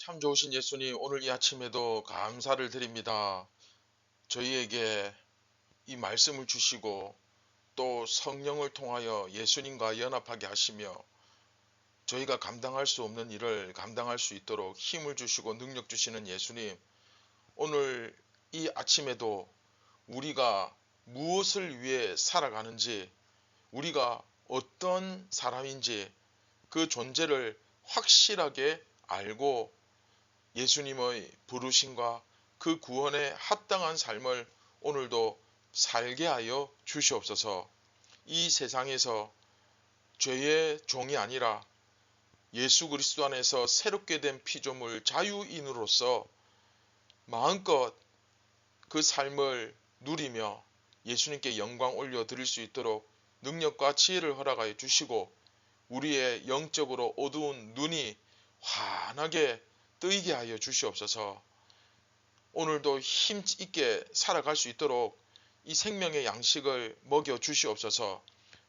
참 좋으신 예수님, 오늘 이 아침에도 감사를 드립니다. 저희에게 이 말씀을 주시고 또 성령을 통하여 예수님과 연합하게 하시며 저희가 감당할 수 없는 일을 감당할 수 있도록 힘을 주시고 능력 주시는 예수님, 오늘 이 아침에도 우리가 무엇을 위해 살아가는지, 우리가 어떤 사람인지 그 존재를 확실하게 알고 예수님의 부르심과 그 구원에 합당한 삶을 오늘도 살게 하여 주시옵소서. 이 세상에서 죄의 종이 아니라 예수 그리스도 안에서 새롭게 된 피조물 자유인으로서 마음껏 그 삶을 누리며 예수님께 영광 올려 드릴 수 있도록 능력과 지혜를 허락하여 주시고 우리의 영적으로 어두운 눈이 환하게 뜨이게 하여 주시옵소서. 오늘도 힘 있게 살아갈 수 있도록 이 생명의 양식을 먹여 주시옵소서.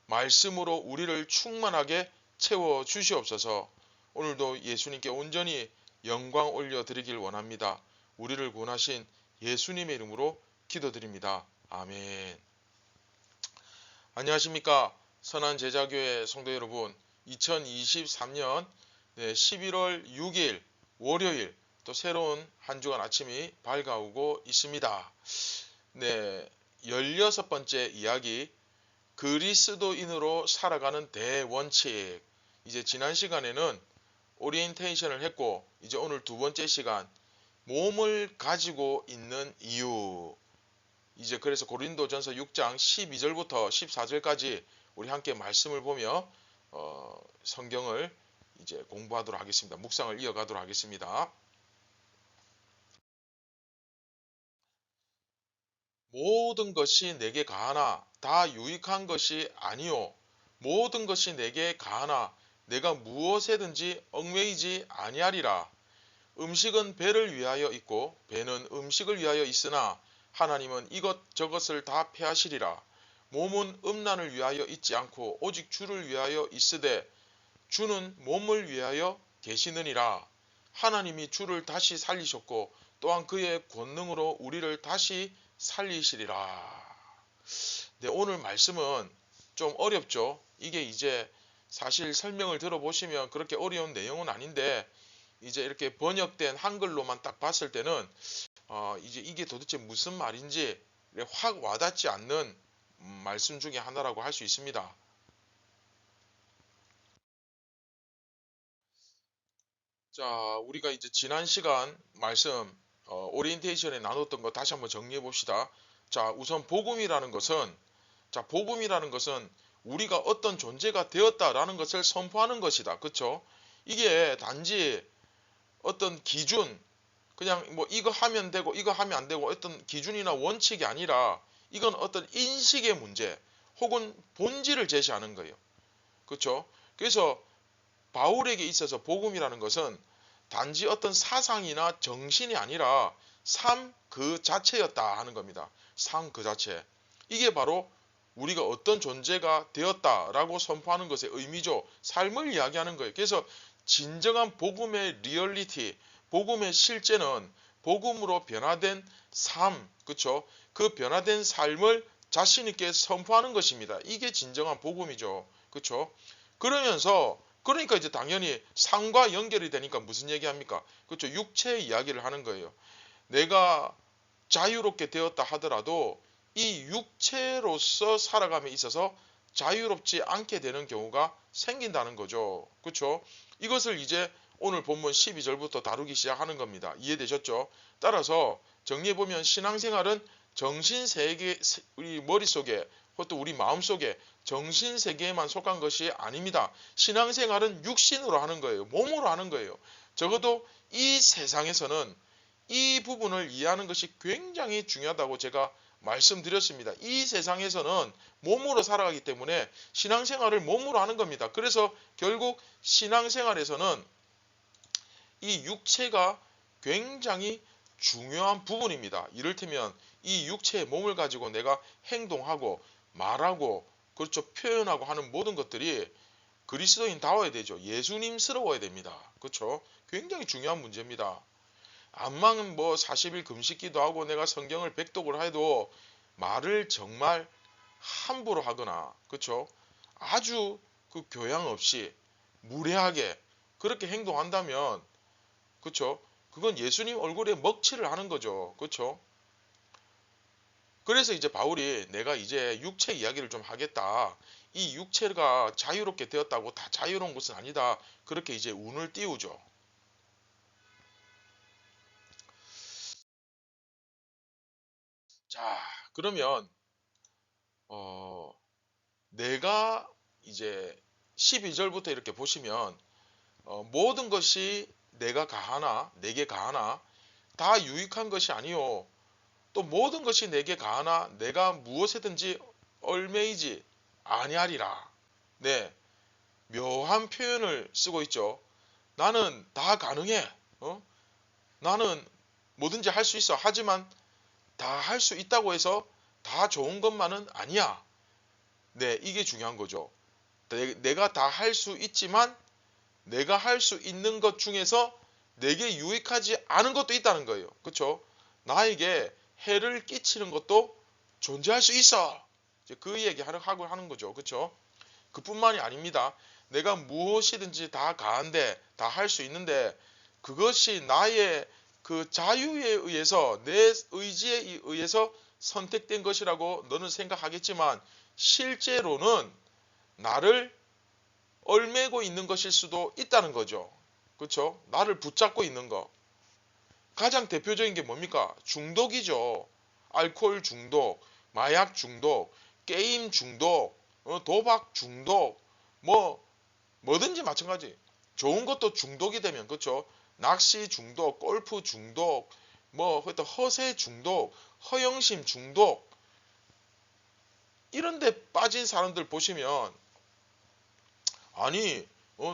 말씀으로 우리를 충만하게 채워 주시옵소서. 오늘도 예수님께 온전히 영광 올려 드리길 원합니다. 우리를 구원하신 예수님의 이름으로 기도드립니다. 아멘. 안녕하십니까, 선한제자교회 성도 여러분. 2023년 11월 6일 월요일, 또 새로운 한 주간 아침이 밝아오고 있습니다. 네, 16번째 이야기, 그리스도인으로 살아가는 대원칙. 이제 지난 시간에는 오리엔테이션을 했고, 이제 오늘 두 번째 시간, 몸을 가지고 있는 이유. 이제 그래서 고린도전서 6장 12절부터 14절까지 우리 함께 말씀을 보며 성경을 이제 공부하도록 하겠습니다. 묵상을 이어가도록 하겠습니다. 모든 것이 내게 가하나 다 유익한 것이 아니요 모든 것이 내게 가하나 내가 무엇에든지 얽매이지 아니하리라. 음식은 배를 위하여 있고 배는 음식을 위하여 있으나 하나님은 이것저것을 다 패하시리라. 몸은 음란을 위하여 있지 않고 오직 주를 위하여 있으되 주는 몸을 위하여 계시느니라. 하나님이 주를 다시 살리셨고 또한 그의 권능으로 우리를 다시 살리시리라. 네, 오늘 말씀은 좀 어렵죠. 이게 이제 사실 설명을 들어보시면 그렇게 어려운 내용은 아닌데 이제 이렇게 번역된 한글로만 딱 봤을 때는 이제 이게 도대체 무슨 말인지 확 와닿지 않는 말씀 중에 하나라고 할 수 있습니다. 자, 우리가 이제 지난 시간 말씀 오리엔테이션에 나눴던 거 다시 한번 정리해 봅시다. 자, 우선 복음이라는 것은 우리가 어떤 존재가 되었다라는 것을 선포하는 것이다. 그렇죠? 이게 단지 어떤 기준, 그냥 뭐 이거 하면 되고 이거 하면 안 되고 어떤 기준이나 원칙이 아니라 이건 어떤 인식의 문제 혹은 본질을 제시하는 거예요. 그렇죠? 그래서 바울에게 있어서 복음이라는 것은 단지 어떤 사상이나 정신이 아니라 삶 그 자체였다 하는 겁니다. 삶 그 자체. 이게 바로 우리가 어떤 존재가 되었다라고 선포하는 것의 의미죠. 삶을 이야기하는 거예요. 그래서 진정한 복음의 리얼리티, 복음의 실제는 복음으로 변화된 삶, 그렇죠? 그 변화된 삶을 자신 있게 선포하는 것입니다. 이게 진정한 복음이죠. 그렇죠? 그러니까 이제 당연히 삶과 연결이 되니까 무슨 얘기합니까? 그렇죠? 육체의 이야기를 하는 거예요. 내가 자유롭게 되었다 하더라도 이 육체로서 살아감에 있어서 자유롭지 않게 되는 경우가 생긴다는 거죠. 그렇죠? 이것을 이제 오늘 본문 12절부터 다루기 시작하는 겁니다. 이해되셨죠? 따라서 정리해보면 신앙생활은 정신세계, 우리 머릿속에, 그것도 우리 마음속에 정신세계에만 속한 것이 아닙니다. 신앙생활은 육신으로 하는 거예요. 몸으로 하는 거예요. 적어도 이 세상에서는 이 부분을 이해하는 것이 굉장히 중요하다고 제가 말씀드렸습니다. 이 세상에서는 몸으로 살아가기 때문에 신앙생활을 몸으로 하는 겁니다. 그래서 결국 신앙생활에서는 이 육체가 굉장히 중요한 부분입니다. 이를테면 이 육체의 몸을 가지고 내가 행동하고 말하고 그렇죠, 표현하고 하는 모든 것들이 그리스도인다워야 되죠. 예수님스러워야 됩니다. 그렇죠? 굉장히 중요한 문제입니다. 암만 뭐 40일 금식기도 하고 내가 성경을 백독을 해도 말을 정말 함부로 하거나 그렇죠? 아주 그 교양 없이 무례하게 그렇게 행동한다면 그렇죠? 그건 예수님 얼굴에 먹칠을 하는 거죠. 그렇죠? 그래서 이제 바울이 내가 이제 육체 이야기를 좀 하겠다. 이 육체가 자유롭게 되었다고 다 자유로운 것은 아니다. 그렇게 이제 운을 띄우죠. 자, 그러면 내가 이제 12절부터 이렇게 보시면 모든 것이 내가 가하나 내게 가하나 다 유익한 것이 아니요 또 모든 것이 내게 가하나 내가 무엇에든지 얽매이지 아니하리라. 네, 묘한 표현을 쓰고 있죠. 나는 다 가능해. 나는 뭐든지 할 수 있어. 하지만 다 할 수 있다고 해서 다 좋은 것만은 아니야. 네, 이게 중요한 거죠. 내가 다 할 수 있지만 내가 할 수 있는 것 중에서 내게 유익하지 않은 것도 있다는 거예요. 그렇죠? 나에게 해를 끼치는 것도 존재할 수 있어. 이제 그 얘기 하고 하는 거죠. 그렇죠? 그뿐만이 아닙니다. 내가 무엇이든지 다 가한데 다 할 수 있는데 그것이 나의 그 자유에 의해서 내 의지에 의해서 선택된 것이라고 너는 생각하겠지만 실제로는 나를 얽매고 있는 것일 수도 있다는 거죠. 그렇죠? 나를 붙잡고 있는 거. 가장 대표적인 게 뭡니까? 중독이죠. 알코올 중독, 마약 중독, 게임 중독, 도박 중독, 뭐든지 마찬가지. 좋은 것도 중독이 되면 그렇죠? 낚시 중독, 골프 중독, 허세 중독, 허영심 중독 이런 데 빠진 사람들 보시면 아니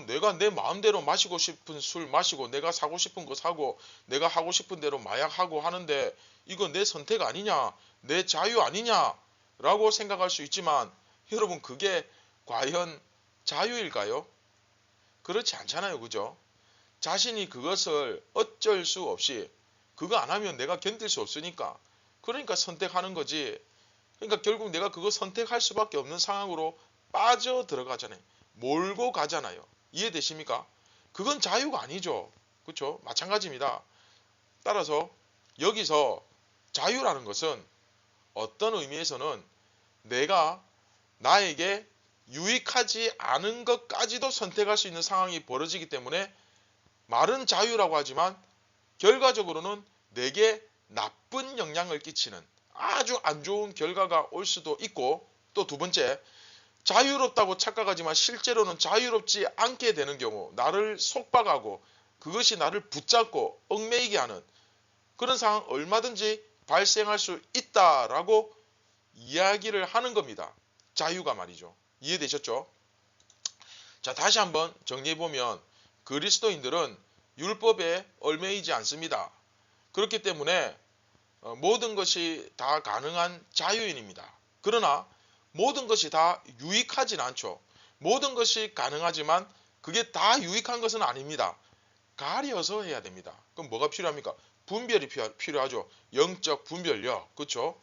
내가 내 마음대로 마시고 싶은 술 마시고 내가 사고 싶은 거 사고 내가 하고 싶은 대로 마약하고 하는데 이거 내 선택 아니냐 내 자유 아니냐 라고 생각할 수 있지만 여러분 그게 과연 자유일까요? 그렇지 않잖아요. 그죠? 자신이 그것을 어쩔 수 없이 그거 안 하면 내가 견딜 수 없으니까 그러니까 선택하는 거지. 그러니까 결국 내가 그거 선택할 수밖에 없는 상황으로 빠져 들어가잖아요. 몰고 가잖아요. 이해되십니까? 그건 자유가 아니죠. 그렇죠? 마찬가지입니다. 따라서 여기서 자유라는 것은 어떤 의미에서는 내가 나에게 유익하지 않은 것까지도 선택할 수 있는 상황이 벌어지기 때문에 말은 자유라고 하지만 결과적으로는 내게 나쁜 영향을 끼치는 아주 안 좋은 결과가 올 수도 있고 또 두 번째 자유롭다고 착각하지만 실제로는 자유롭지 않게 되는 경우 나를 속박하고 그것이 나를 붙잡고 얽매이게 하는 그런 상황 얼마든지 발생할 수 있다라고 이야기를 하는 겁니다. 자유가 말이죠. 이해되셨죠? 자, 다시 한번 정리해보면 그리스도인들은 율법에 얽매이지 않습니다. 그렇기 때문에 모든 것이 다 가능한 자유인입니다. 그러나 모든 것이 다 유익하진 않죠. 모든 것이 가능하지만 그게 다 유익한 것은 아닙니다. 가려서 해야 됩니다. 그럼 뭐가 필요합니까? 분별이 필요하죠. 영적 분별력. 그렇죠?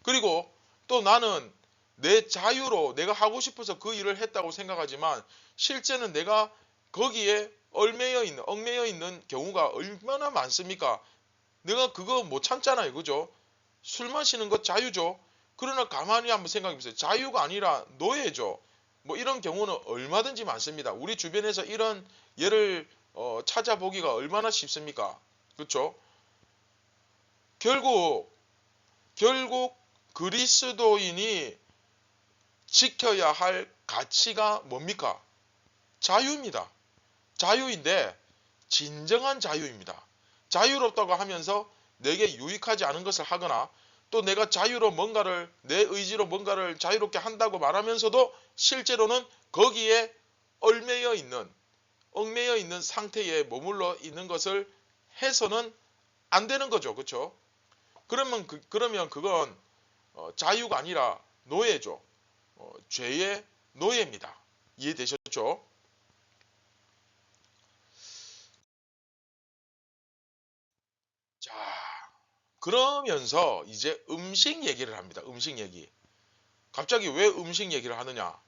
그리고 또 나는 내 자유로 내가 하고 싶어서 그 일을 했다고 생각하지만 실제는 내가 거기에 얽매여 있는 경우가 얼마나 많습니까? 내가 그거 못 참잖아요. 그죠? 술 마시는 것 자유죠. 그러나 가만히 한번 생각해 보세요. 자유가 아니라 노예죠. 뭐 이런 경우는 얼마든지 많습니다. 우리 주변에서 이런 예를 찾아보기가 얼마나 쉽습니까? 그렇죠? 결국 그리스도인이 지켜야 할 가치가 뭡니까? 자유입니다. 자유인데 진정한 자유입니다. 자유롭다고 하면서 내게 유익하지 않은 것을 하거나 또 내가 자유로 뭔가를 내 의지로 뭔가를 자유롭게 한다고 말하면서도 실제로는 거기에 얽매여 있는 상태에 머물러 있는 것을 해서는 안 되는 거죠. 그렇죠? 그러면 그건 자유가 아니라 노예죠. 죄의 노예입니다. 이해되셨죠? 그러면서 이제 음식 얘기를 합니다. 음식 얘기. 갑자기 왜 음식 얘기를 하느냐?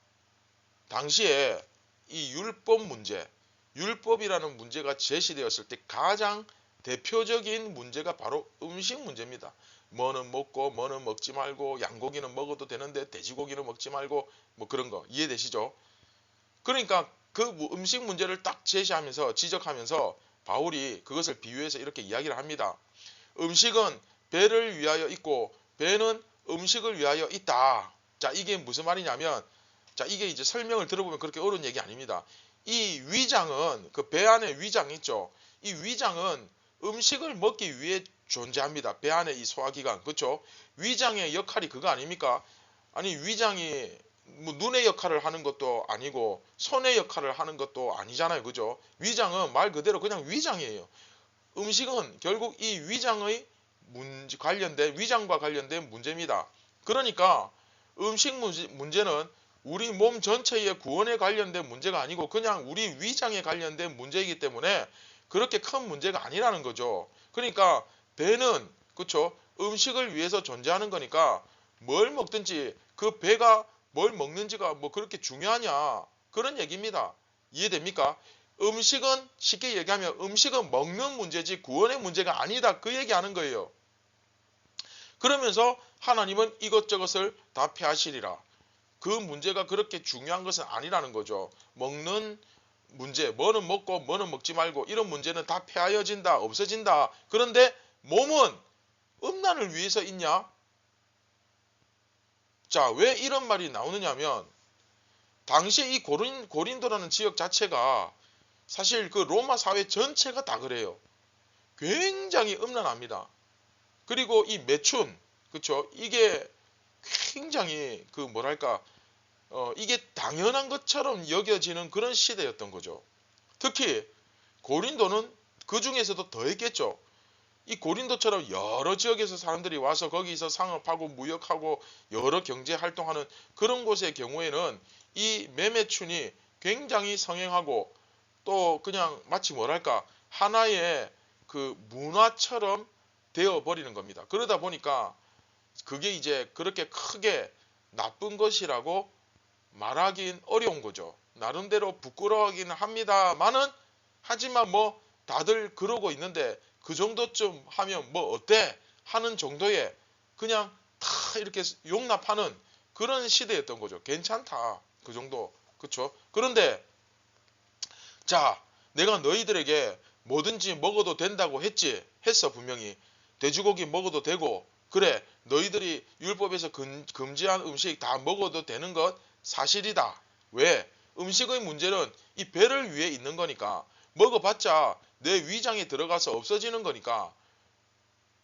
당시에 이 율법 문제, 율법이라는 문제가 제시되었을 때 가장 대표적인 문제가 바로 음식 문제입니다. 뭐는 먹고 뭐는 먹지 말고, 양고기는 먹어도 되는데 돼지고기는 먹지 말고, 뭐 그런 거 이해되시죠? 그러니까 그 음식 문제를 딱 제시하면서 지적하면서 바울이 그것을 비유해서 이렇게 이야기를 합니다. 음식은 배를 위하여 있고 배는 음식을 위하여 있다. 자, 이게 무슨 말이냐면, 자, 이게 이제 설명을 들어보면 그렇게 어려운 얘기 아닙니다. 이 위장은, 그 배 안에 위장 있죠. 이 위장은 음식을 먹기 위해 존재합니다. 배 안에 이 소화기관, 그렇죠? 위장의 역할이 그거 아닙니까? 아니, 위장이 뭐 눈의 역할을 하는 것도 아니고 손의 역할을 하는 것도 아니잖아요, 그죠? 위장은 말 그대로 그냥 위장이에요. 음식은 결국 이 위장의 관련된, 위장과 관련된 문제입니다. 그러니까 음식 문제는 우리 몸 전체의 구원에 관련된 문제가 아니고 그냥 우리 위장에 관련된 문제이기 때문에 그렇게 큰 문제가 아니라는 거죠. 그러니까 배는, 그쵸, 음식을 위해서 존재하는 거니까 뭘 먹든지 그 배가 뭘 먹는지가 뭐 그렇게 중요하냐, 그런 얘기입니다. 이해됩니까? 음식은, 쉽게 얘기하면 음식은 먹는 문제지 구원의 문제가 아니다, 그 얘기하는 거예요. 그러면서 하나님은 이것저것을 다 폐하시리라. 그 문제가 그렇게 중요한 것은 아니라는 거죠. 먹는 문제, 뭐는 먹고 뭐는 먹지 말고 이런 문제는 다 폐하여진다, 없어진다. 그런데 몸은 음란을 위해서 있냐? 자, 왜 이런 말이 나오느냐면 당시 이 고린도라는 지역 자체가 사실 그 로마 사회 전체가 다 그래요. 굉장히 음란합니다. 그리고 이 매춘, 그쵸? 이게 굉장히 그 뭐랄까, 이게 당연한 것처럼 여겨지는 그런 시대였던 거죠. 특히 고린도는 그 중에서도 더 했겠죠. 이 고린도처럼 여러 지역에서 사람들이 와서 거기서 상업하고 무역하고 여러 경제 활동하는 그런 곳의 경우에는 이 매매춘이 굉장히 성행하고 또 그냥 마치 뭐랄까 하나의 그 문화처럼 되어버리는 겁니다. 그러다 보니까 그게 이제 그렇게 크게 나쁜 것이라고 말하긴 어려운 거죠. 나름대로 부끄러워하긴 합니다만은, 하지만 뭐 다들 그러고 있는데 그 정도쯤 하면 뭐 어때 하는 정도의 그냥 다 이렇게 용납하는 그런 시대였던 거죠. 괜찮다, 그 정도, 그쵸? 그런데 자, 내가 너희들에게 뭐든지 먹어도 된다고 했어. 분명히 돼지고기 먹어도 되고, 그래, 너희들이 율법에서 금지한 음식 다 먹어도 되는 것 사실이다. 왜? 음식의 문제는 이 배를 위해 있는 거니까, 먹어봤자 내 위장에 들어가서 없어지는 거니까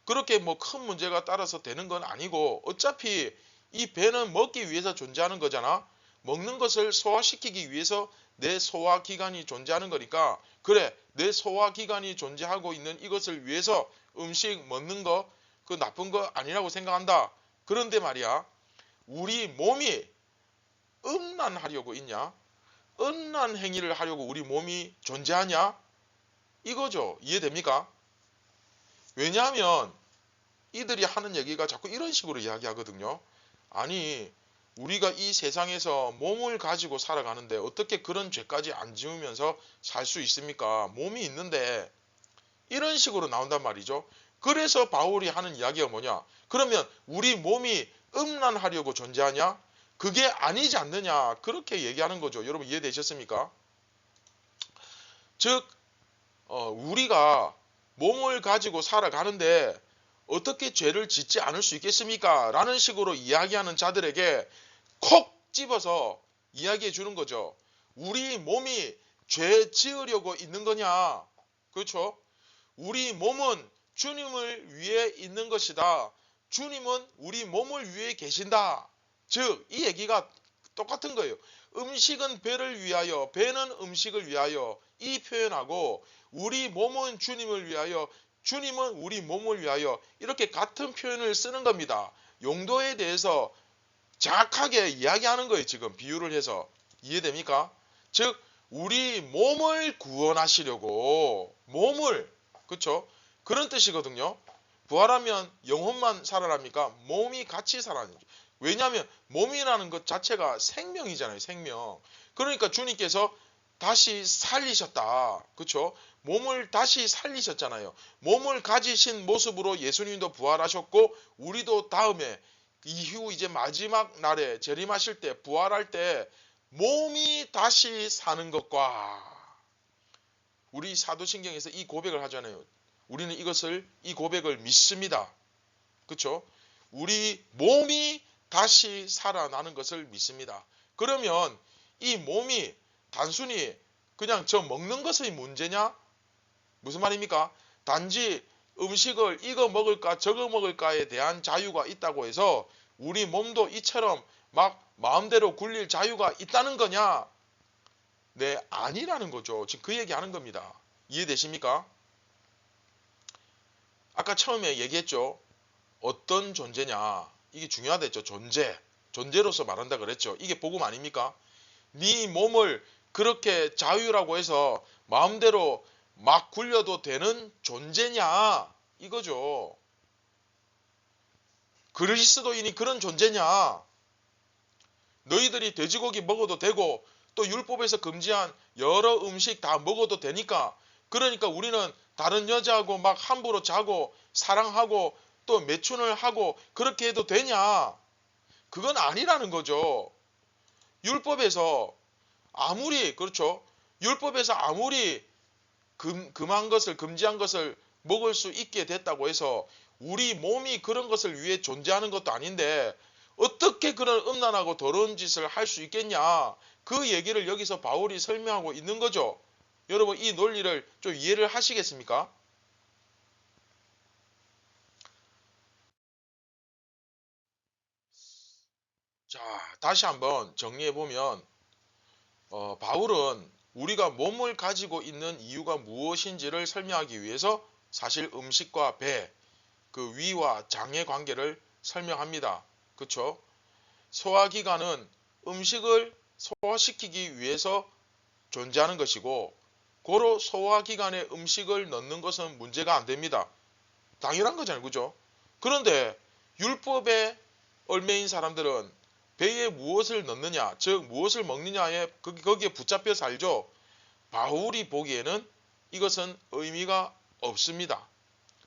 그렇게 뭐 큰 문제가 따라서 되는 건 아니고, 어차피 이 배는 먹기 위해서 존재하는 거잖아. 먹는 것을 소화시키기 위해서 내 소화기관이 존재하는 거니까, 그래, 내 소화기관이 존재하고 있는 이것을 위해서 음식 먹는 거 그 나쁜 거 아니라고 생각한다. 그런데 말이야, 우리 몸이 음란하려고 있냐? 음란 행위를 하려고 우리 몸이 존재하냐? 이거죠. 이해됩니까? 왜냐하면 이들이 하는 얘기가 자꾸 이런 식으로 이야기하거든요. 아니, 우리가 이 세상에서 몸을 가지고 살아가는데 어떻게 그런 죄까지 안 지으면서 살 수 있습니까? 몸이 있는데, 이런 식으로 나온단 말이죠. 그래서 바울이 하는 이야기가 뭐냐? 그러면 우리 몸이 음란하려고 존재하냐? 그게 아니지 않느냐? 그렇게 얘기하는 거죠. 여러분 이해되셨습니까? 즉 우리가 몸을 가지고 살아가는데 어떻게 죄를 짓지 않을 수 있겠습니까? 라는 식으로 이야기하는 자들에게 콕 집어서 이야기해 주는 거죠. 우리 몸이 죄 지으려고 있는 거냐? 그렇죠? 우리 몸은 주님을 위해 있는 것이다. 주님은 우리 몸을 위해 계신다. 즉, 이 얘기가 똑같은 거예요. 음식은 배를 위하여, 배는 음식을 위하여, 이 표현하고 우리 몸은 주님을 위하여, 주님은 우리 몸을 위하여, 이렇게 같은 표현을 쓰는 겁니다. 용도에 대해서 정확하게 이야기하는 거예요. 지금 비유를 해서. 이해됩니까? 즉 우리 몸을 구원하시려고, 몸을, 그쵸? 그런 뜻이거든요. 부활하면 영혼만 살아납니까? 몸이 같이 살아나죠. 왜냐하면 몸이라는 것 자체가 생명이잖아요. 생명. 그러니까 주님께서 다시 살리셨다. 그렇죠? 몸을 다시 살리셨잖아요. 몸을 가지신 모습으로 예수님도 부활하셨고 우리도 다음에 이후 이제 마지막 날에 재림하실 때 부활할 때 몸이 다시 사는 것과 우리 사도신경에서 이 고백을 하잖아요. 우리는 이 고백을 믿습니다. 그렇죠? 우리 몸이 다시 살아나는 것을 믿습니다. 그러면 이 몸이 단순히 그냥 저 먹는 것의 문제냐? 무슨 말입니까? 단지 음식을 이거 먹을까 저거 먹을까에 대한 자유가 있다고 해서 우리 몸도 이처럼 막 마음대로 굴릴 자유가 있다는 거냐? 네, 아니라는 거죠. 지금 그 얘기하는 겁니다. 이해되십니까? 아까 처음에 얘기했죠. 어떤 존재냐? 이게 중요하다했죠. 존재. 존재로서 말한다 그랬죠. 이게 복음 아닙니까? 네 몸을 그렇게 자유라고 해서 마음대로 막 굴려도 되는 존재냐? 이거죠. 그리스도인이 그런 존재냐? 너희들이 돼지고기 먹어도 되고 또 율법에서 금지한 여러 음식 다 먹어도 되니까 그러니까 우리는 다른 여자하고 막 함부로 자고 사랑하고 또 매춘을 하고 그렇게 해도 되냐? 그건 아니라는 거죠. 율법에서 아무리 그렇죠. 율법에서 아무리 금한 것을 금지한 것을 먹을 수 있게 됐다고 해서 우리 몸이 그런 것을 위해 존재하는 것도 아닌데 어떻게 그런 음란하고 더러운 짓을 할 수 있겠냐? 그 얘기를 여기서 바울이 설명하고 있는 거죠. 여러분 이 논리를 좀 이해를 하시겠습니까? 자, 다시 한번 정리해 보면 바울은 우리가 몸을 가지고 있는 이유가 무엇인지를 설명하기 위해서 사실 음식과 배, 그 위와 장의 관계를 설명합니다. 그렇죠? 소화기관은 음식을 소화시키기 위해서 존재하는 것이고 고로 소화기관에 음식을 넣는 것은 문제가 안 됩니다. 당연한 거잖아요. 그죠? 그런데 율법에 얽매인 사람들은 배에 무엇을 넣느냐, 즉 무엇을 먹느냐에 거기에 붙잡혀 살죠. 바울이 보기에는 이것은 의미가 없습니다.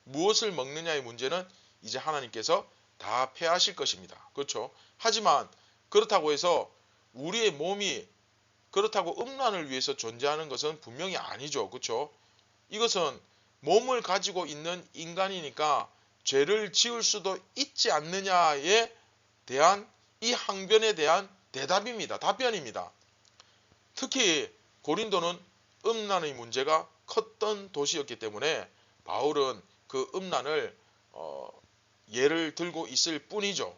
무엇을 먹느냐의 문제는 이제 하나님께서 다 패하실 것입니다. 그렇죠? 하지만 그렇다고 해서 우리의 몸이 그렇다고 음란을 위해서 존재하는 것은 분명히 아니죠. 그렇죠? 이것은 몸을 가지고 있는 인간이니까 죄를 지을 수도 있지 않느냐에 대한 이 항변에 대한 대답입니다. 답변입니다. 특히 고린도는 음란의 문제가 컸던 도시였기 때문에 바울은 그 음란을 예를 들고 있을 뿐이죠.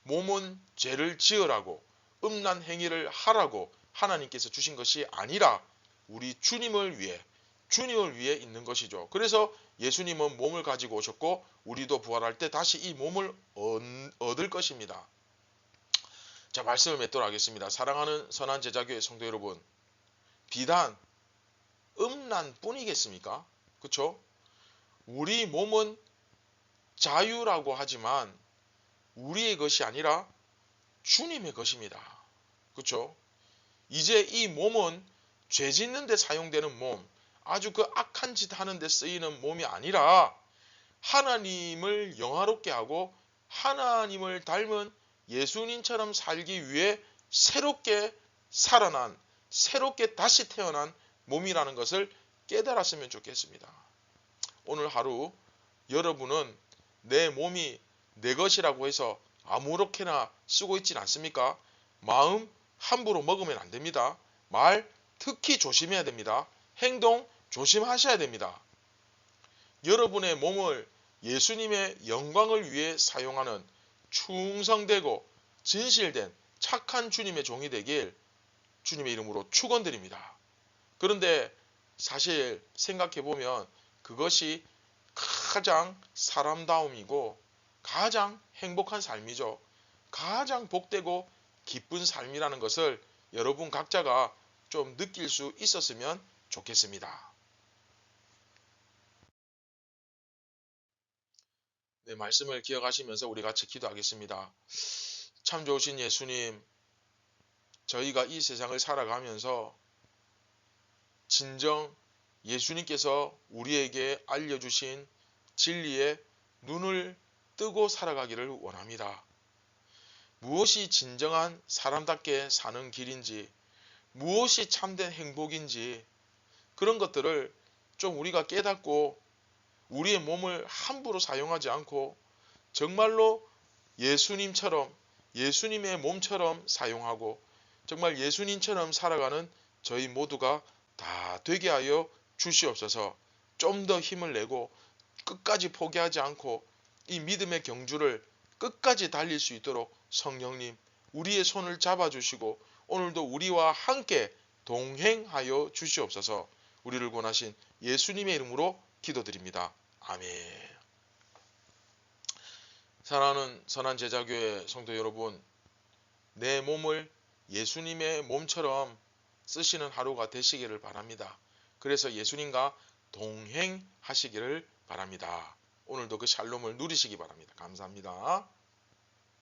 몸은 죄를 지으라고 음란 행위를 하라고 하나님께서 주신 것이 아니라 우리 주님을 위해 있는 것이죠. 그래서 예수님은 몸을 가지고 오셨고 우리도 부활할 때 다시 이 몸을 얻을 것입니다. 자, 말씀을 맺도록 하겠습니다. 사랑하는 선한 제자교회 성도 여러분, 비단 음란뿐이겠습니까? 그렇죠? 우리 몸은 자유라고 하지만 우리의 것이 아니라 주님의 것입니다. 그렇죠? 이제 이 몸은 죄 짓는 데 사용되는 몸, 아주 그 악한 짓 하는 데 쓰이는 몸이 아니라 하나님을 영화롭게 하고 하나님을 닮은 예수님처럼 살기 위해 새롭게 살아난, 새롭게 다시 태어난 몸이라는 것을 깨달았으면 좋겠습니다. 오늘 하루 여러분은 내 몸이 내 것이라고 해서 아무렇게나 쓰고 있진 않습니까? 마음 함부로 먹으면 안 됩니다. 말 특히 조심해야 됩니다. 행동 조심하셔야 됩니다. 여러분의 몸을 예수님의 영광을 위해 사용하는 충성되고 진실된 착한 주님의 종이 되길 주님의 이름으로 축원드립니다. 그런데 사실 생각해보면 그것이 가장 사람다움이고 가장 행복한 삶이죠. 가장 복되고 기쁜 삶이라는 것을 여러분 각자가 좀 느낄 수 있었으면 좋겠습니다. 네, 말씀을 기억하시면서 우리 같이 기도하겠습니다. 참 좋으신 예수님, 저희가 이 세상을 살아가면서 진정 예수님께서 우리에게 알려주신 진리의 눈을 뜨고 살아가기를 원합니다. 무엇이 진정한 사람답게 사는 길인지, 무엇이 참된 행복인지 그런 것들을 좀 우리가 깨닫고 우리의 몸을 함부로 사용하지 않고 정말로 예수님처럼 예수님의 몸처럼 사용하고 정말 예수님처럼 살아가는 저희 모두가 다 되게 하여 주시옵소서. 좀 더 힘을 내고 끝까지 포기하지 않고 이 믿음의 경주를 끝까지 달릴 수 있도록 성령님 우리의 손을 잡아주시고 오늘도 우리와 함께 동행하여 주시옵소서. 우리를 권하신 예수님의 이름으로 기도드립니다. 아멘. 사랑하는 선한 제자교회 성도 여러분, 내 몸을 예수님의 몸처럼 쓰시는 하루가 되시기를 바랍니다. 그래서 예수님과 동행하시기를 바랍니다. 오늘도 그 샬롬을 누리시기 바랍니다. 감사합니다.